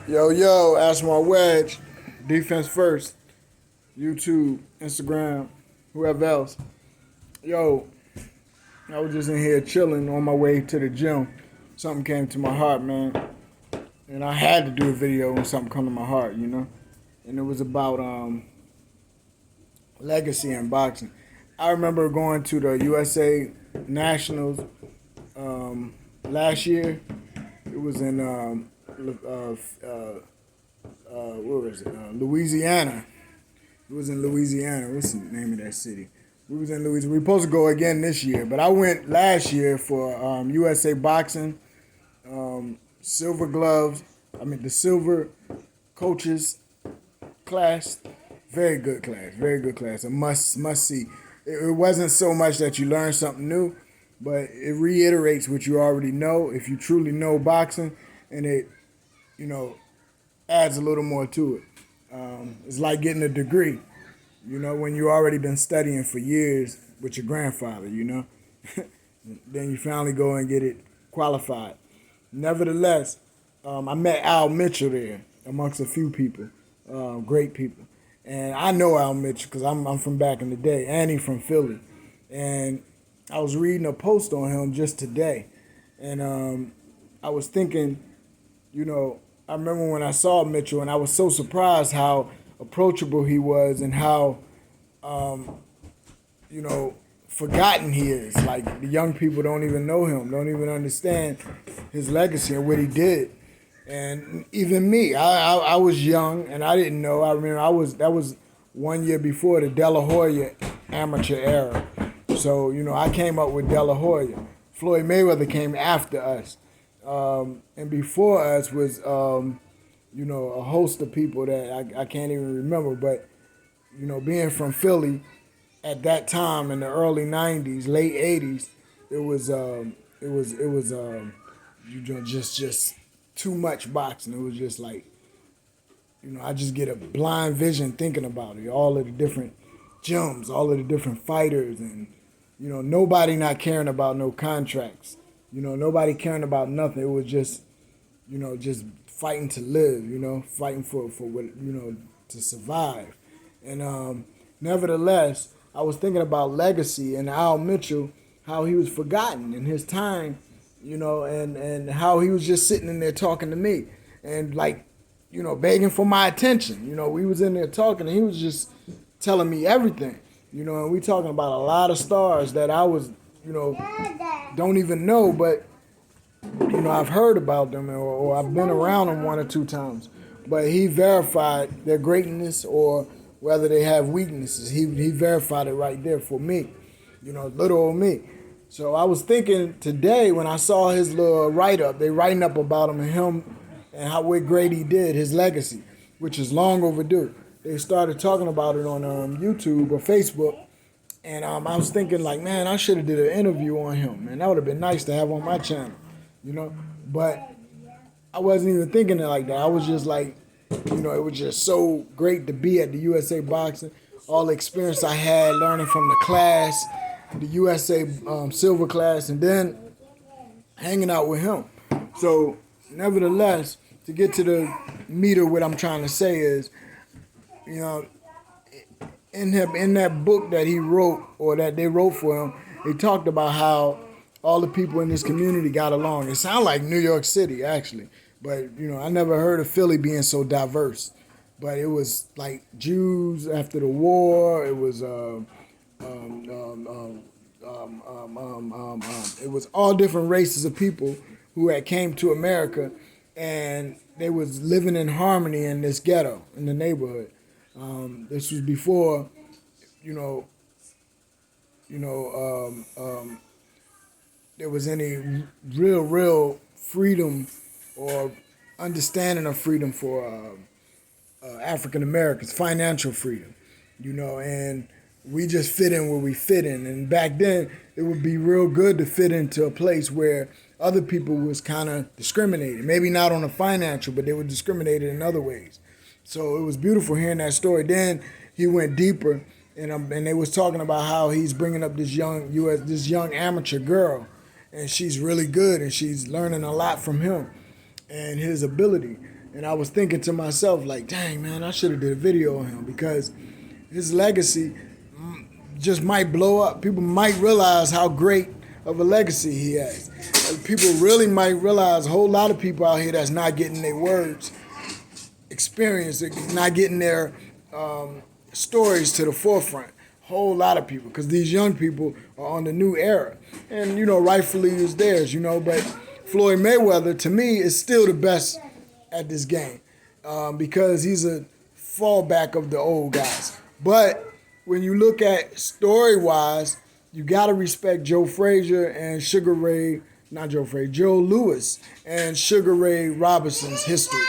Yo, Ask My Wedge, Defense First, YouTube, Instagram, whoever else. Yo, I was just in here chilling on my way to the gym. Something came to my heart, man. And I had to do a video when something come to my heart, you know? And it was about legacy in boxing. I remember going to the USA Nationals last year. It was in where was it? Louisiana. It was in Louisiana. What's the name of that city? We was in Louisiana. We were supposed to go again this year, but I went last year for USA Boxing, silver gloves. The silver coaches class. Very good class. Very good class. A must see. It wasn't so much that you learn something new, but it reiterates what you already know. If you truly know boxing, and it, adds a little more to it. It's like getting a degree, when you already been studying for years with your grandfather, Then you finally go and get it qualified. Nevertheless, I met Al Mitchell there amongst a few people, great people. And I know Al Mitchell because I'm from back in the day, and he's from Philly. And I was reading a post on him just today, and I was thinking, I remember when I saw Mitchell, and I was so surprised how approachable he was and how, forgotten he is. Like, the young people don't even know him, don't even understand his legacy and what he did. And even me, I was young and I didn't know. I remember that was 1 year before the De La Hoya amateur era. So, I came up with De La Hoya. Floyd Mayweather came after us. And before us was, a host of people that I can't even remember. But, being from Philly at that time in the early 90s, late 80s, it was just too much boxing. It was just like, I just get a blind vision thinking about it. All of the different gyms, all of the different fighters, and, nobody not caring about no contracts. Nobody caring about nothing. It was just, just fighting to live, fighting for what, to survive. And nevertheless, I was thinking about legacy and Al Mitchell, how he was forgotten in his time, and how he was just sitting in there talking to me and begging for my attention. We was in there talking and he was just telling me everything, and we talking about a lot of stars that I was, don't even know, but, I've heard about them or I've been around them one or two times. But he verified their greatness or whether they have weaknesses. He verified it right there for me, little old me. So I was thinking today when I saw his little write-up, they writing up about him and how great he did, his legacy, which is long overdue. They started talking about it on YouTube or Facebook. And I was thinking man, I should have did an interview on him, man. That would have been nice to have on my channel, But I wasn't even thinking it like that. I was just it was just so great to be at the USA Boxing. All the experience I had learning from the class, the USA silver class, and then hanging out with him. So, nevertheless, to get to the meat of what I'm trying to say is, in that book that he wrote, or that they wrote for him, they talked about how all the people in this community got along. It sounded like New York City, actually. But, I never heard of Philly being so diverse. But it was like Jews after the war. It was it was all different races of people who had came to America, and they was living in harmony in this ghetto, in the neighborhood. This was before, there was any real freedom or understanding of freedom for African Americans, financial freedom, and we just fit in where we fit in. And back then, it would be real good to fit into a place where other people was kind of discriminated. Maybe not on the financial, but they were discriminated in other ways. So it was beautiful hearing that story. Then he went deeper, and they was talking about how he's bringing up this young amateur girl, and she's really good, and she's learning a lot from him and his ability. And I was thinking to myself, like, dang, man, I should have did a video on him because his legacy just might blow up. People might realize how great of a legacy he has. People really might realize a whole lot of people out here that's not getting their words experienced, not getting their stories to the forefront. Whole lot of people, because these young people are on the new era, and rightfully is theirs. But Floyd Mayweather, to me, is still the best at this game because he's a fallback of the old guys. But when you look at story-wise, you gotta respect Joe Louis and Sugar Ray Robinson's history.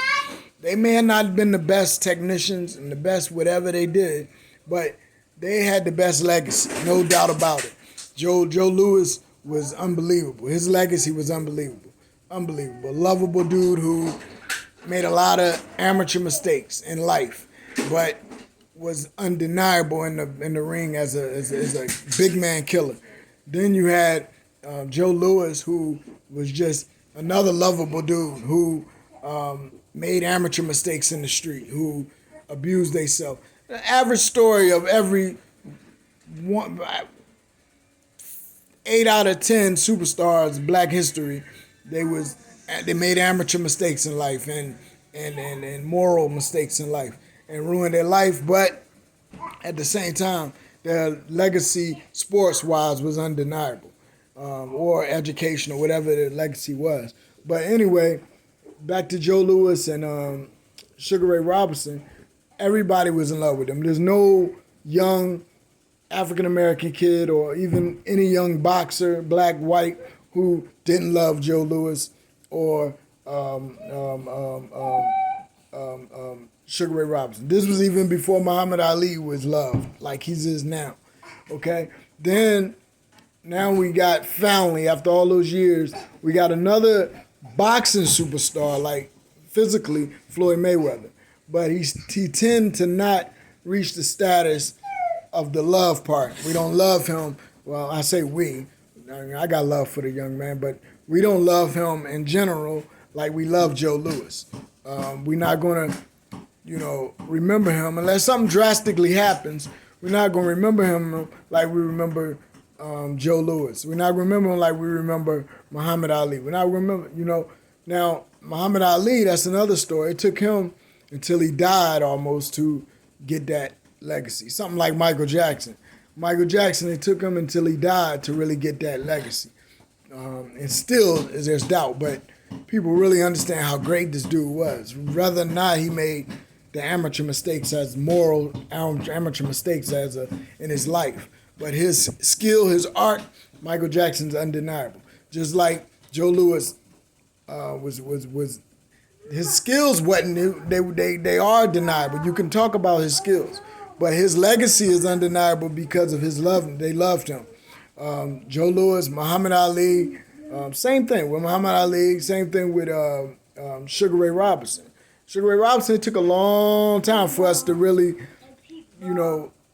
They may have not been the best technicians and the best whatever they did, but they had the best legacy, no doubt about it. Joe Louis was unbelievable. His legacy was unbelievable. Unbelievable. Lovable dude who made a lot of amateur mistakes in life, but was undeniable in the ring as a big man killer. Then you had Joe Louis, who was just another lovable dude who made amateur mistakes in the street, who abused themselves. The average story of every 8 out of 10 superstars, Black history, they made amateur mistakes in life and moral mistakes in life and ruined their life, but at the same time, their legacy sports-wise was undeniable, or educational, whatever their legacy was. But anyway, back to Joe Louis and Sugar Ray Robinson. Everybody was in love with him. There's no young African-American kid or even any young boxer, black, white, who didn't love Joe Louis or Sugar Ray Robinson. This was even before Muhammad Ali was loved, like he is now. Okay? Then, now we got finally, after all those years, we got another boxing superstar, like physically, Floyd Mayweather. But he tend to not reach the status of the love part. We don't love him. Well, I say we. I got love for the young man, but we don't love him in general like we love Joe Louis. We're not going to, remember him unless something drastically happens. We're not going to remember him like we remember Joe Louis. We're not remember him like we remember Muhammad Ali. We're not remember, Now, Muhammad Ali, that's another story. It took him until he died almost to get that legacy. Something like Michael Jackson. Michael Jackson, it took him until he died to really get that legacy. And still, there's doubt, but people really understand how great this dude was. Whether or not he made the amateur mistakes as moral amateur mistakes in his life. But his skill, his art, Michael Jackson's undeniable. Just like Joe Louis was his skills wasn't, they are deniable. You can talk about his skills, but his legacy is undeniable because of his love. They loved him. Joe Louis, Muhammad Ali, same thing with Muhammad Ali, same thing with Sugar Ray Robinson. Sugar Ray Robinson, it took a long time for us to really,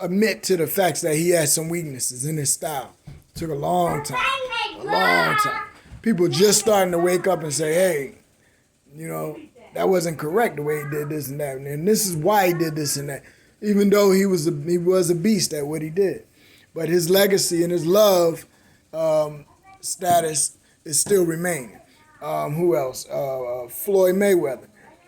admit to the facts that he had some weaknesses in his style. It took a long time. People just starting to wake up and say, hey, that wasn't correct the way he did this and that. And this is why he did this and that. Even though he was a beast at what he did. But his legacy and his love status is still remaining. Who else? Floyd Mayweather.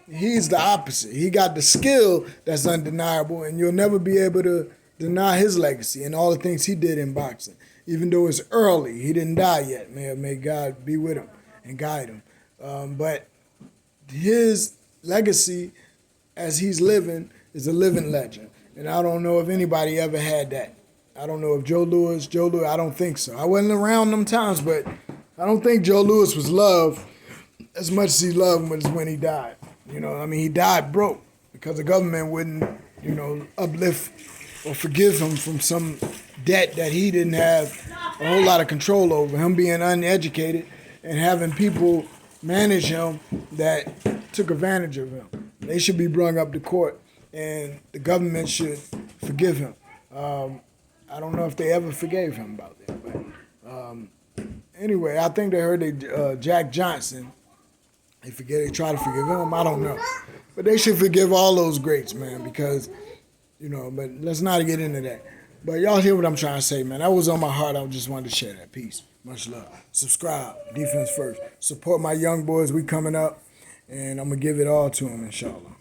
He's the opposite. He got the skill that's undeniable, and you'll never be able to deny his legacy and all the things he did in boxing. Even though it's early, he didn't die yet. May God be with him and guide him. But his legacy, as he's living, is a living legend. And I don't know if anybody ever had that. I don't know if Joe Louis, I don't think so. I wasn't around them times, but I don't think Joe Louis was loved as much as he loved when he died. He died broke because the government wouldn't, uplift or forgive him from some debt that he didn't have a whole lot of control over. Him being uneducated and having people manage him that took advantage of him. They should be brought up to court, and the government should forgive him. I don't know if they ever forgave him about that. But anyway, I think they heard Jack Johnson. They tried to forgive him. I don't know. But they should forgive all those greats, man, because, but let's not get into that. But y'all hear what I'm trying to say, man. That was on my heart. I just wanted to share that. Peace. Much love. Subscribe. Defense first. Support my young boys. We coming up. And I'm going to give it all to them, inshallah.